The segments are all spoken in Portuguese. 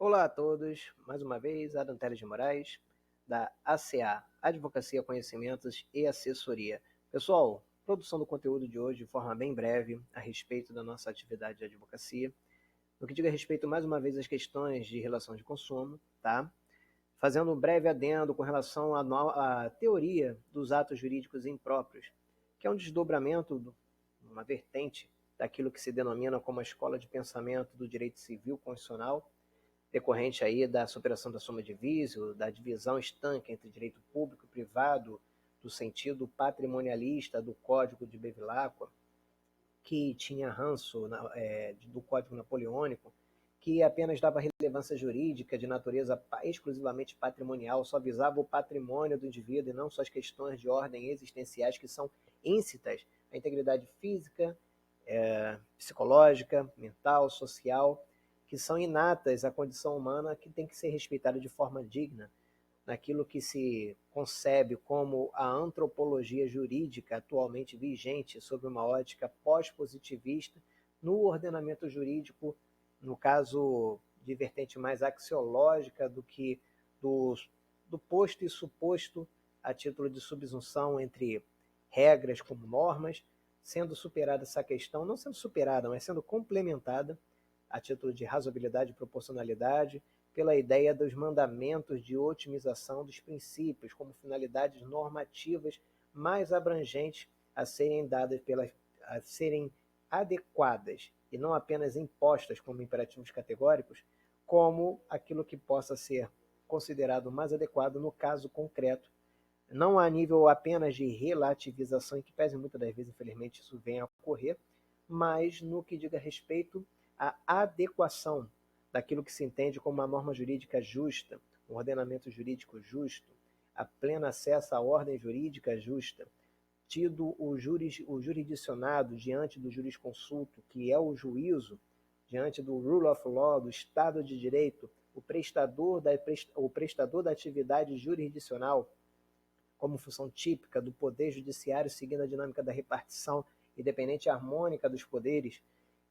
Olá a todos, mais uma vez, Adam Teles de Moraes, da ACA, Advocacia, Conhecimentos e Assessoria. Pessoal, produção do conteúdo de hoje de forma bem breve a respeito da nossa atividade de advocacia, no que diga respeito mais uma vez às questões de relação de consumo, tá? Fazendo um breve adendo com relação à teoria dos atos jurídicos impróprios, que é um desdobramento, uma vertente daquilo que se denomina como a escola de pensamento do direito civil constitucional, decorrente aí da superação da soma divisio, da divisão estanque entre direito público e privado, do sentido patrimonialista do Código de Bevilacqua, que tinha ranço do Código Napoleônico, que apenas dava relevância jurídica de natureza exclusivamente patrimonial, só visava o patrimônio do indivíduo e não só as questões de ordem existenciais que são íncitas à integridade física, psicológica, mental, social, que são inatas à condição humana, que tem que ser respeitada de forma digna, naquilo que se concebe como a antropologia jurídica atualmente vigente sob uma ótica pós-positivista no ordenamento jurídico, no caso de vertente mais axiológica do que do posto e suposto a título de subsunção entre regras como normas, sendo superada essa questão, não sendo superada, mas sendo complementada a título de razoabilidade e proporcionalidade, pela ideia dos mandamentos de otimização dos princípios como finalidades normativas mais abrangentes a serem dadas a serem adequadas e não apenas impostas como imperativos categóricos, como aquilo que possa ser considerado mais adequado no caso concreto, não a nível apenas de relativização, em que pese muitas das vezes, infelizmente, isso vem a ocorrer, mas no que diga respeito à adequação daquilo que se entende como uma norma jurídica justa, um ordenamento jurídico justo, a pleno acesso à ordem jurídica justa, tido o jurisdicionado diante do jurisconsulto, que é o juízo, diante do rule of law, do Estado de Direito, o prestador da atividade jurisdicional, como função típica do poder judiciário, seguindo a dinâmica da repartição independente e harmônica dos poderes,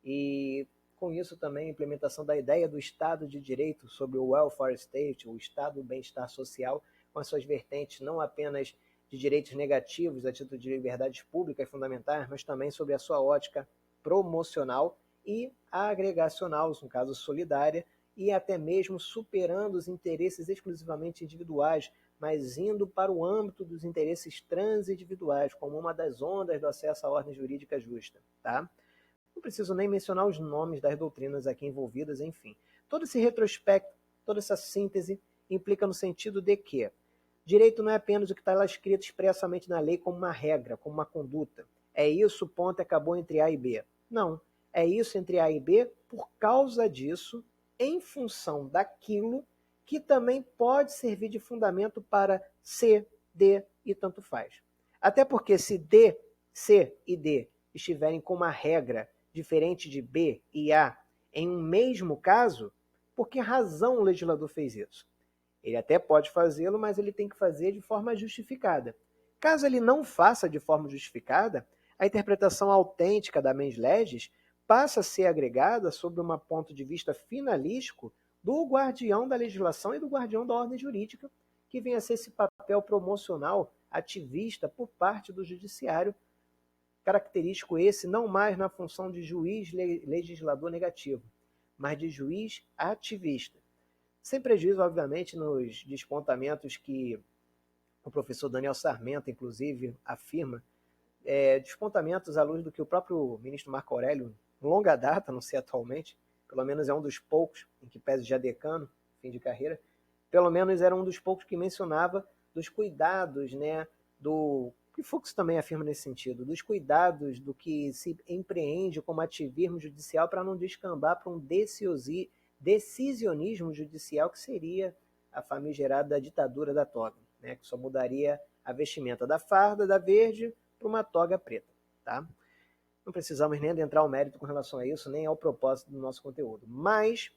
e com isso também a implementação da ideia do Estado de Direito sobre o welfare state, o Estado do bem-estar social, com as suas vertentes não apenas de direitos negativos a título de liberdades públicas fundamentais, mas também sobre a sua ótica promocional e agregacional, no caso solidária, e até mesmo superando os interesses exclusivamente individuais, mas indo para o âmbito dos interesses transindividuais, como uma das ondas do acesso à ordem jurídica justa. Tá? Não preciso nem mencionar os nomes das doutrinas aqui envolvidas, enfim. Todo esse retrospecto, toda essa síntese implica no sentido de que direito não é apenas o que está lá escrito expressamente na lei como uma regra, como uma conduta. É isso, ponto, acabou entre A e B. Não. É isso entre A e B por causa disso, em função daquilo que também pode servir de fundamento para C, D e tanto faz. Até porque se D, C e D estiverem com uma regra diferente de B e A em um mesmo caso, por que razão o legislador fez isso? Ele até pode fazê-lo, mas ele tem que fazer de forma justificada. Caso ele não faça de forma justificada, a interpretação autêntica da mens legis passa a ser agregada sob um ponto de vista finalístico do guardião da legislação e do guardião da ordem jurídica, que vem a ser esse papel promocional ativista por parte do judiciário, característico esse não mais na função de juiz legislador negativo, mas de juiz ativista. Sem prejuízo, obviamente, nos despontamentos que o professor Daniel Sarmento, inclusive, afirma, despontamentos à luz do que o próprio ministro Marco Aurélio, longa data, não sei atualmente, pelo menos é um dos poucos, em que pese já decano, fim de carreira, pelo menos era um dos poucos que mencionava dos cuidados, né, do que Fux também afirma nesse sentido, dos cuidados do que se empreende como ativismo judicial para não descambar para um decisionismo judicial que seria a famigerada ditadura da toga, né, que só mudaria a vestimenta da farda, da verde, para uma toga preta. Tá? Não precisamos nem adentrar ao mérito com relação a isso, nem ao propósito do nosso conteúdo. Mas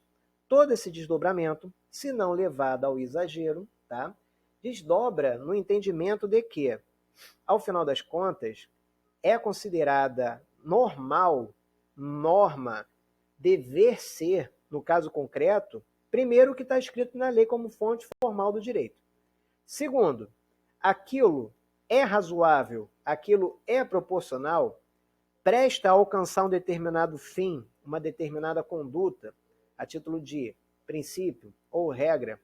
todo esse desdobramento, se não levado ao exagero, tá, desdobra no entendimento de que, ao final das contas, é considerada normal, norma, dever ser, no caso concreto, primeiro, o que está escrito na lei como fonte formal do direito. Segundo, aquilo é razoável, aquilo é proporcional, presta a alcançar um determinado fim, uma determinada conduta, a título de princípio ou regra,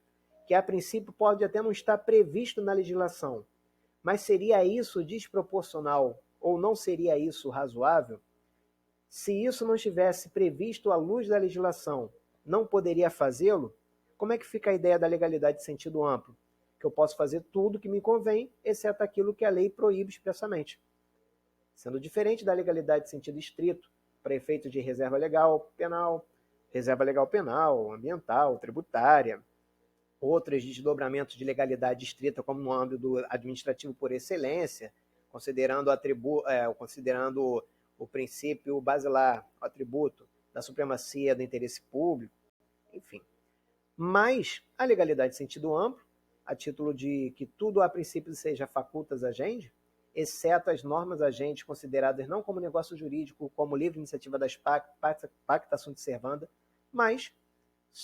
que a princípio pode até não estar previsto na legislação, mas seria isso desproporcional ou não seria isso razoável? Se isso não estivesse previsto à luz da legislação, não poderia fazê-lo? Como é que fica a ideia da legalidade de sentido amplo? Que eu posso fazer tudo que me convém, exceto aquilo que a lei proíbe expressamente. Sendo diferente da legalidade de sentido estrito, para efeitos de reserva legal penal, ambiental, tributária, outros desdobramentos de legalidade estrita, como no âmbito administrativo por excelência, considerando o princípio basilar, o atributo da supremacia do interesse público, enfim. Mas a legalidade em sentido amplo, a título de que tudo a princípio seja facultas agendi, exceto as normas agentes consideradas não como negócio jurídico, como livre iniciativa das pacta sunt servanda, mas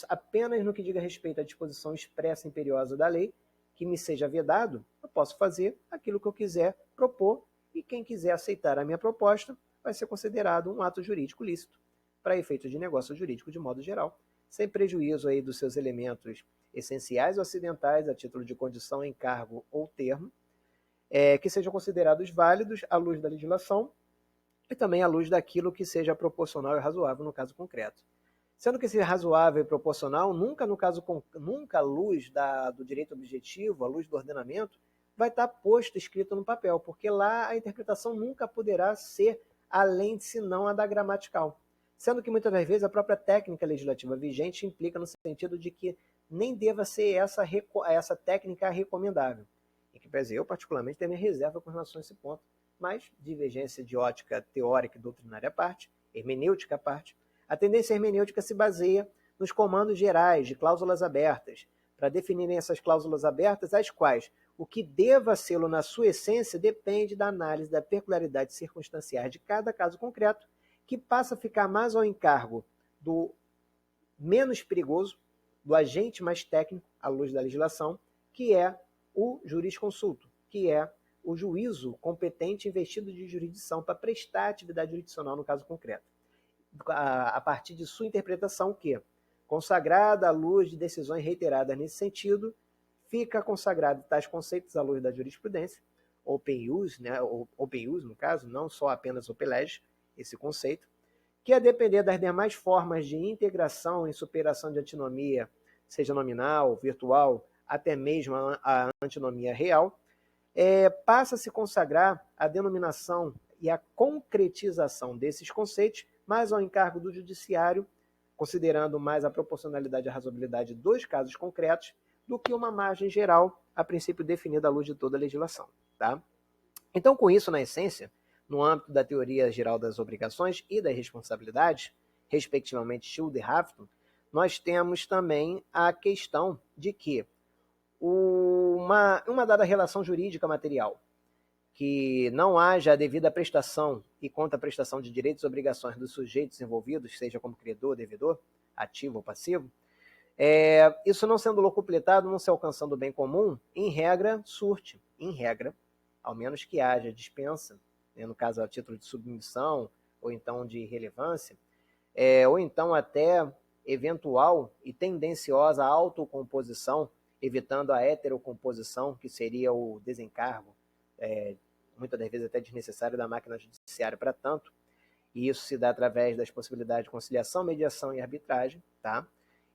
apenas no que diga respeito à disposição expressa e imperiosa da lei, que me seja vedado, eu posso fazer aquilo que eu quiser propor, e quem quiser aceitar a minha proposta vai ser considerado um ato jurídico lícito, para efeito de negócio jurídico de modo geral, sem prejuízo aí dos seus elementos essenciais ou acidentais, a título de condição, encargo ou termo, que sejam considerados válidos à luz da legislação e também à luz daquilo que seja proporcional e razoável no caso concreto. Sendo que esse razoável e proporcional, nunca à luz do direito objetivo, à luz do ordenamento, vai estar posto, escrito no papel, porque lá a interpretação nunca poderá ser além de senão a da gramatical. Sendo que muitas das vezes a própria técnica legislativa vigente implica no sentido de que nem deva ser essa técnica recomendável. Em que, eu particularmente tenho minha reserva com relação a esse ponto, mas divergência de ótica teórica e doutrinária à parte, hermenêutica à parte, a tendência hermenêutica se baseia nos comandos gerais de cláusulas abertas, para definirem essas cláusulas abertas, as quais o que deva sê-lo na sua essência depende da análise da peculiaridade circunstanciais de cada caso concreto, que passa a ficar mais ao encargo do menos perigoso, do agente mais técnico, à luz da legislação, que é o jurisconsulto, que é o juízo competente investido de jurisdição para prestar atividade jurisdicional no caso concreto. A partir de sua interpretação, que, consagrada à luz de decisões reiteradas nesse sentido, fica consagrado tais conceitos à luz da jurisprudência, open use, no caso, não só apenas open legis, esse conceito, que a depender das demais formas de integração e superação de antinomia, seja nominal, virtual, até mesmo a antinomia real, passa a se consagrar a denominação e a concretização desses conceitos, mais ao encargo do judiciário, considerando mais a proporcionalidade e a razoabilidade dos casos concretos, do que uma margem geral, a princípio definida à luz de toda a legislação. Tá? Então, com isso, na essência, no âmbito da teoria geral das obrigações e das responsabilidades, respectivamente Schuldhaftung, nós temos também a questão de que uma dada relação jurídica material, que não haja a devida prestação e contraprestação de direitos e obrigações dos sujeitos envolvidos, seja como credor, devedor, ativo ou passivo, isso não sendo locupletado, não se alcançando o bem comum, em regra, surte, ao menos que haja dispensa, no caso a título de submissão, ou então de relevância, ou então até eventual e tendenciosa autocomposição, evitando a heterocomposição, que seria o desencargo, muitas das vezes até desnecessário da máquina judiciária para tanto, e isso se dá através das possibilidades de conciliação, mediação e arbitragem, tá?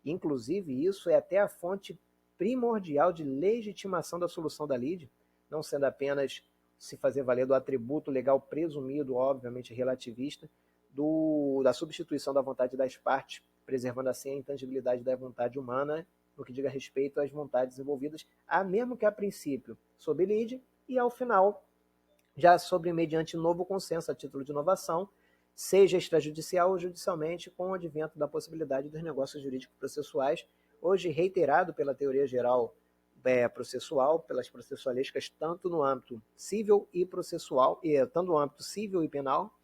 Inclusive, isso é até a fonte primordial de legitimação da solução da lide, não sendo apenas se fazer valer do atributo legal presumido, obviamente relativista, da substituição da vontade das partes, preservando assim a intangibilidade da vontade humana, no que diga respeito às vontades envolvidas, mesmo que a princípio sob lide, e ao final, já sobre mediante novo consenso a título de inovação, seja extrajudicial ou judicialmente, com o advento da possibilidade dos negócios jurídicos processuais, hoje reiterado pela teoria geral processual, pelas processualísticas, tanto no âmbito civil e processual, tanto no âmbito civil e penal,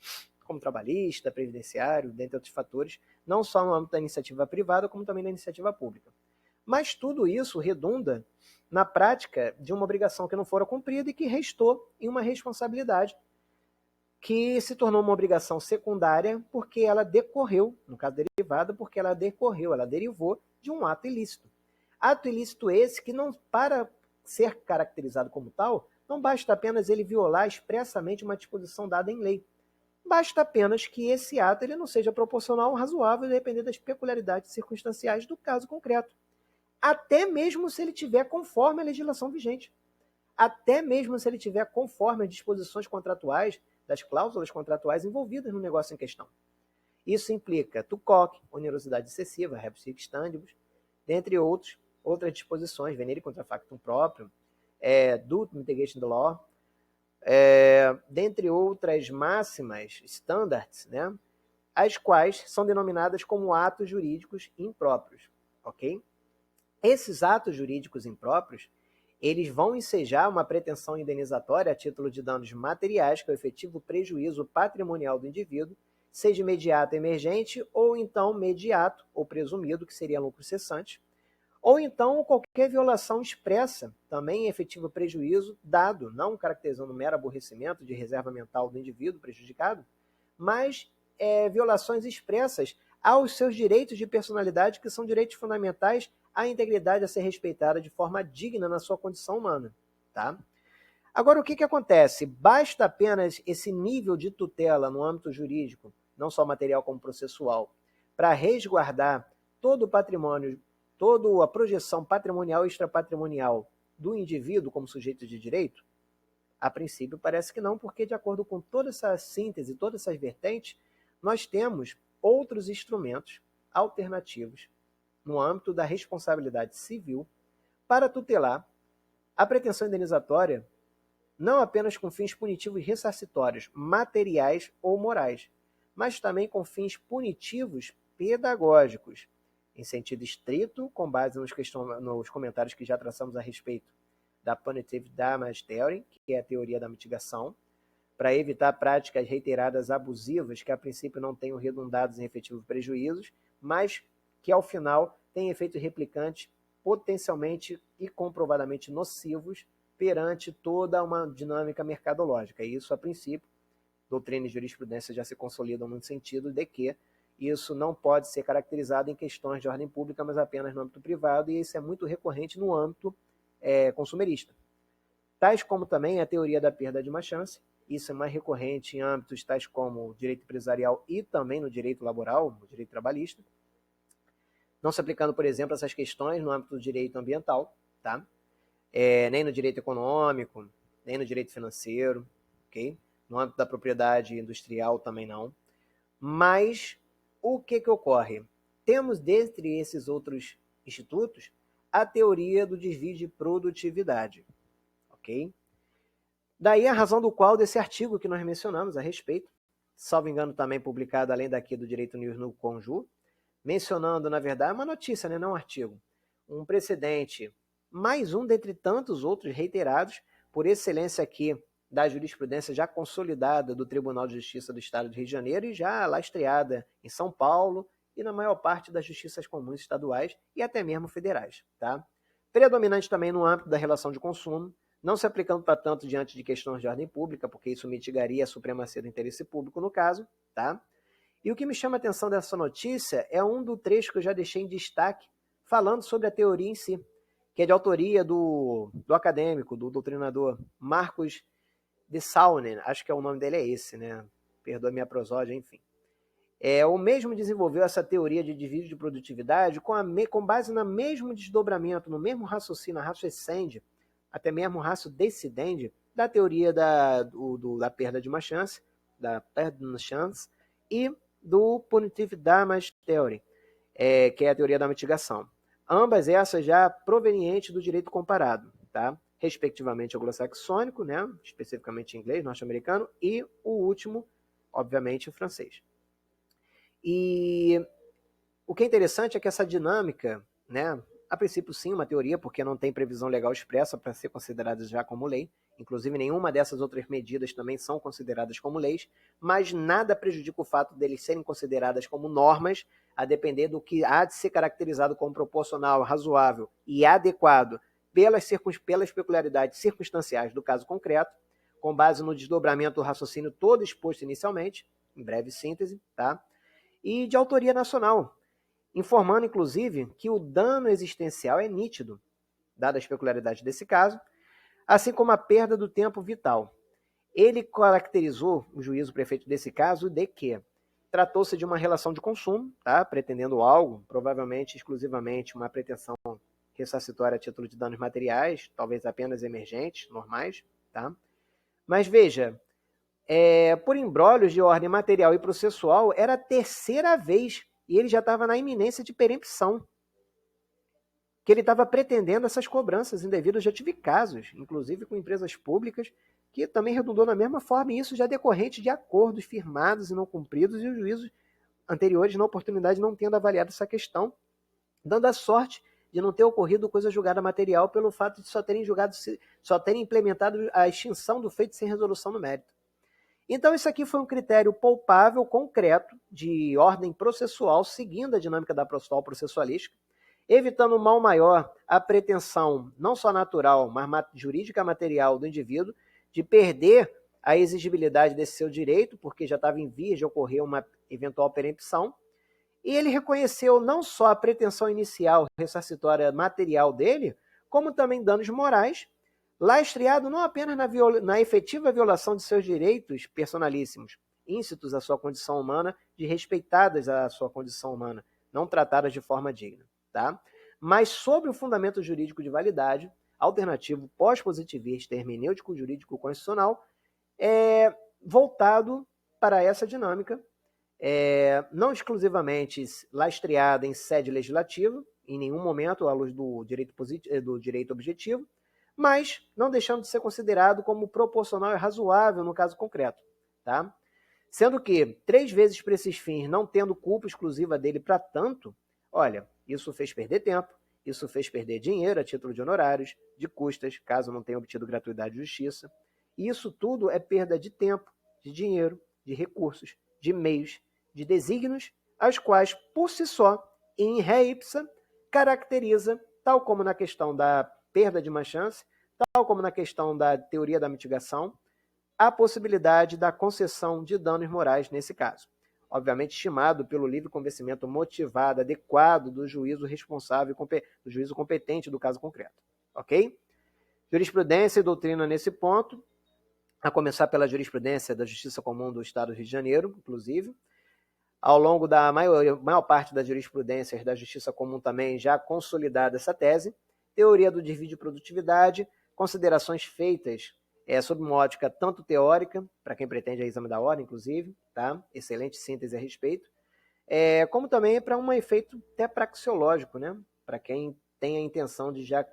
como trabalhista, previdenciário, dentre outros fatores, não só no âmbito da iniciativa privada, como também da iniciativa pública. Mas tudo isso redunda na prática de uma obrigação que não fora cumprida e que restou em uma responsabilidade que se tornou uma obrigação secundária porque ela decorreu, no caso derivada, porque ela decorreu, ela derivou de um ato ilícito. Ato ilícito esse que não, para ser caracterizado como tal, não basta apenas ele violar expressamente uma disposição dada em lei. Basta apenas que esse ato ele não seja proporcional ou razoável, dependendo das peculiaridades circunstanciais do caso concreto. Até mesmo se ele tiver conforme a legislação vigente. Até mesmo se ele tiver conforme as disposições contratuais, das cláusulas contratuais envolvidas no negócio em questão. Isso implica TUCOC, onerosidade excessiva, rebus sic stantibus, dentre outras disposições, venire contra factum próprio, do mitigation the law, dentre outras máximas, standards, né, as quais são denominadas como atos jurídicos impróprios, ok? Esses atos jurídicos impróprios, eles vão ensejar uma pretensão indenizatória a título de danos materiais, que é o efetivo prejuízo patrimonial do indivíduo, seja imediato emergente, ou então mediato, ou presumido, que seria lucro cessante, ou então qualquer violação expressa, também efetivo prejuízo dado, não caracterizando mero aborrecimento de reserva mental do indivíduo prejudicado, mas violações expressas aos seus direitos de personalidade, que são direitos fundamentais à integridade a ser respeitada de forma digna na sua condição humana. Tá? Agora, o que acontece? Basta apenas esse nível de tutela no âmbito jurídico, não só material como processual, para resguardar todo o patrimônio, toda a projeção patrimonial e extrapatrimonial do indivíduo como sujeito de direito? A princípio parece que não, porque de acordo com toda essa síntese, todas essas vertentes, nós temos outros instrumentos alternativos no âmbito da responsabilidade civil para tutelar a pretensão indenizatória não apenas com fins punitivos ressarcitórios, materiais ou morais, mas também com fins punitivos pedagógicos, em sentido estrito, com base nos comentários que já traçamos a respeito da Punitive Damage Theory, que é a teoria da mitigação, para evitar práticas reiteradas abusivas que a princípio não tenham redundados em efetivos prejuízos, mas que ao final têm efeitos replicantes potencialmente e comprovadamente nocivos perante toda uma dinâmica mercadológica. E isso, a princípio, doutrina e jurisprudência já se consolidam no sentido de que isso não pode ser caracterizado em questões de ordem pública, mas apenas no âmbito privado, e isso é muito recorrente no âmbito consumerista. Tais como também a teoria da perda de uma chance, isso é mais recorrente em âmbitos tais como o direito empresarial e também no direito laboral, no direito trabalhista, não se aplicando, por exemplo, essas questões no âmbito do direito ambiental, tá? Nem no direito econômico, nem no direito financeiro, ok? No âmbito da propriedade industrial também não. Mas o que ocorre? Temos, dentre esses outros institutos, a teoria do desvio de produtividade, ok? Daí a razão do qual desse artigo que nós mencionamos a respeito, salvo engano também publicado além daqui do Direito News no Conju, mencionando, na verdade, uma notícia, né, não um artigo, um precedente, mais um dentre tantos outros reiterados, por excelência aqui da jurisprudência já consolidada do Tribunal de Justiça do Estado do Rio de Janeiro e já lastreada em São Paulo e na maior parte das justiças comuns estaduais e até mesmo federais. Tá? Predominante também no âmbito da relação de consumo, não se aplicando para tanto diante de questões de ordem pública, porque isso mitigaria a supremacia do interesse público no caso, tá? E o que me chama a atenção dessa notícia é um do trecho que eu já deixei em destaque, falando sobre a teoria em si, que é de autoria do acadêmico, do doutrinador Marcos de Saunen, acho que o nome dele é esse, né? Perdoa minha prosódia, enfim. O mesmo desenvolveu essa teoria de desvio de produtividade com base no mesmo desdobramento, no mesmo raciocínio, ratio essendi, até mesmo ratio decidendi, da teoria da perda de uma chance, da perda de uma chance, e do Punitive Damage Theory, que é a teoria da mitigação. Ambas essas já provenientes do direito comparado, tá? Respectivamente anglo-saxônico, né? Especificamente inglês, norte-americano, e o último, obviamente, o francês. E o que é interessante é que essa dinâmica, né, a princípio sim, uma teoria, porque não tem previsão legal expressa para ser considerada já como lei. Inclusive, nenhuma dessas outras medidas também são consideradas como leis, mas nada prejudica o fato deles serem consideradas como normas, a depender do que há de ser caracterizado como proporcional, razoável e adequado pelas peculiaridades circunstanciais do caso concreto, com base no desdobramento do raciocínio todo exposto inicialmente, em breve síntese, tá? E de autoria nacional, informando, inclusive, que o dano existencial é nítido, dadas as peculiaridades desse caso, assim como a perda do tempo vital. Ele caracterizou, o juízo prefeito desse caso, de que tratou-se de uma relação de consumo, tá? Pretendendo algo, provavelmente exclusivamente uma pretensão ressarcitória a título de danos materiais, talvez apenas emergentes, normais, tá? Mas veja, por embrólios de ordem material e processual, era a terceira vez e ele já estava na iminência de perempção, que ele estava pretendendo essas cobranças indevidas. Já tive casos, inclusive com empresas públicas, que também redundou na mesma forma, e isso já decorrente de acordos firmados e não cumpridos, e os juízos anteriores, na oportunidade, não tendo avaliado essa questão, dando a sorte de não ter ocorrido coisa julgada material pelo fato de só terem implementado a extinção do feito sem resolução no mérito. Então, isso aqui foi um critério palpável, concreto, de ordem processual, seguindo a dinâmica da processual processualística, evitando o mal maior, a pretensão não só natural, mas jurídica material do indivíduo, de perder a exigibilidade desse seu direito, porque já estava em vias de ocorrer uma eventual perempção, e ele reconheceu não só a pretensão inicial ressarcitória material dele, como também danos morais, lastreado não apenas na efetiva violação de seus direitos personalíssimos, íncitos à sua condição humana, de respeitadas à sua condição humana, não tratadas de forma digna, tá? Mas sobre o fundamento jurídico de validade, alternativo pós-positivista, hermenêutico jurídico constitucional, voltado para essa dinâmica, não exclusivamente lastreada em sede legislativa, em nenhum momento à luz do direito objetivo, mas não deixando de ser considerado como proporcional e razoável no caso concreto, tá? Sendo que, 3 vezes para esses fins, não tendo culpa exclusiva dele para tanto, olha, isso fez perder tempo, isso fez perder dinheiro a título de honorários, de custas, caso não tenha obtido gratuidade de justiça. E isso tudo é perda de tempo, de dinheiro, de recursos, de meios, de desígnios, as quais, por si só, em ré ipsa, caracteriza, tal como na questão da perda de uma chance, tal como na questão da teoria da mitigação, a possibilidade da concessão de danos morais nesse caso. Obviamente estimado pelo livre convencimento motivado, adequado do juízo responsável, do juízo competente do caso concreto. Ok? Jurisprudência e doutrina nesse ponto, a começar pela jurisprudência da Justiça Comum do Estado do Rio de Janeiro, inclusive. Ao longo da maior parte das jurisprudências da Justiça Comum também já consolidada essa tese, teoria do desvio de produtividade, considerações feitas sob uma ótica tanto teórica, para quem pretende a exame da ordem, inclusive, tá? Excelente síntese a respeito, como também para um efeito até praxeológico, né? Para quem tem a intenção de já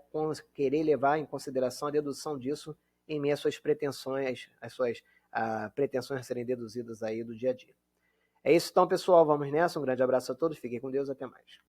querer levar em consideração a dedução disso em meio às suas pretensões, pretensões a serem deduzidas aí do dia a dia. É isso então, pessoal. Vamos nessa. Um grande abraço a todos. Fiquem com Deus. Até mais.